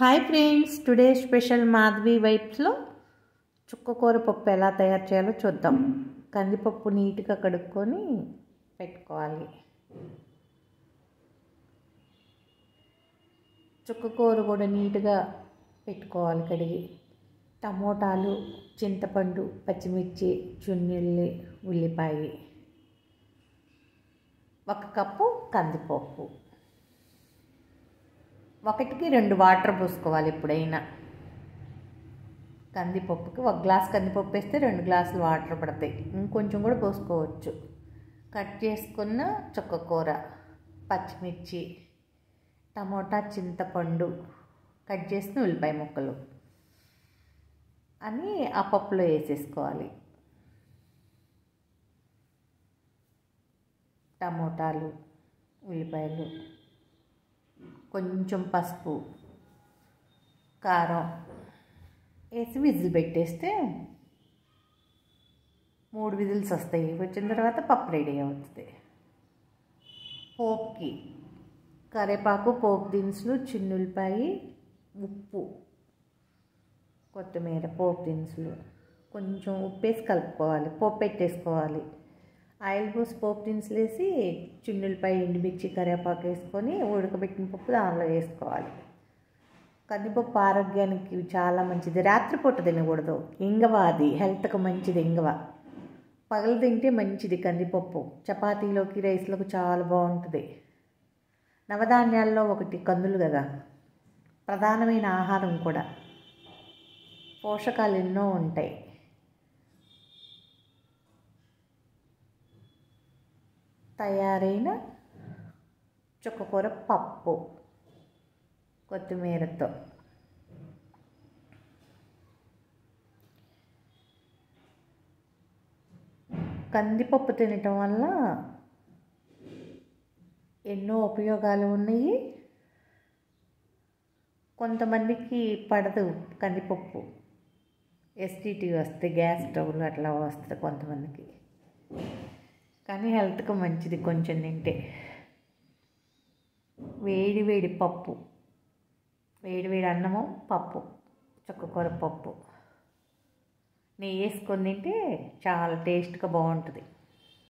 Hi friends, today special Madhavi వైబ్స్లో చుక్కకూర పప్పు ఎలా తయారు చేయాలో చూద్దాం. కందిపప్పు నీట్గా కడుక్కొని పెట్టుకోవాలి. చుక్కకూర కూడా నీట్గా పెట్టుకోవాలి కడిగి. టమోటాలు, చింతపండు, పచ్చిమిర్చి, చున్నుల్లి, ఉల్లిపాయ, 1 కప్పు కందిపప్పు, 1కి 2 వాటర్ పోసుకోవాలి. ఎప్పుడైనా కందిపప్పుకి 1 గ్లాస్ కందిపప్పు వేస్తే 2 గ్లాసులు వాటర్ పడతాయి. ఇంకొంచెం కూడా పోసుకోవచ్చు. కట్ చేసుకున్న చుక్కకూర, పచ్చిమిర్చి, టమోటా, చింతపండు, కట్ చేసిన ఉల్లిపాయ ముక్కలు అని ఆ పప్పులో వేసేసుకోవాలి. టమోటాలు, ఉల్లిపాయలు, కొంచెం పసుపు, కారం వేసి విజిల్ పెట్టేస్తే 3 విజిల్స్ వస్తాయి. వచ్చిన తర్వాత పప్పు రెడీ అవుతుంది. పోపుకి కరివేపాకు, పోపు దినుసులు, చిన్నులపాయ, ఉప్పు, కొత్తిమీర, పోపు దినుసులు, కొంచెం ఉప్పు వేసి కలుపుకోవాలి. పోపు పెట్టేసుకోవాలి. ఆయిల్ పోసి పోపు దినుసులు వేసి చిన్నులపాయ, ఎండుమిర్చి, కరివేపాకు వేసుకొని ఉడకబెట్టిన పప్పు దానిలో వేసుకోవాలి. కందిపప్పు ఆరోగ్యానికి చాలా మంచిది. రాత్రిపూట తినకూడదు. ఇంగవ, అది హెల్త్కి మంచిది. ఇంగవ పగలు తింటే మంచిది. కందిపప్పు చపాతీలోకి, రైస్లోకి చాలా బాగుంటుంది. నవధాన్యాల్లో ఒకటి కందులు కదా, ప్రధానమైన ఆహారం కూడా. పోషకాలు ఎన్నో ఉంటాయి. తయారైన చుక్కకూర పప్పు కొత్తిమీరతో కందిపప్పు తినటం వల్ల ఎన్నో ఉపయోగాలు ఉన్నాయి. కొంతమందికి పడదు కందిపప్పు, ఎస్టిటీ వస్తే, గ్యాస్ ట్రబుల్ అట్లా వస్తుంది కొంతమందికి. కానీ హెల్త్కి మంచిది కొంచెం తింటే. వేడి వేడి పప్పు, వేడి వేడి అన్నము, పప్పు, చుక్కకూర పప్పు నెయ్యి వేసుకొని తింటే చాలా టేస్ట్గా బాగుంటుంది.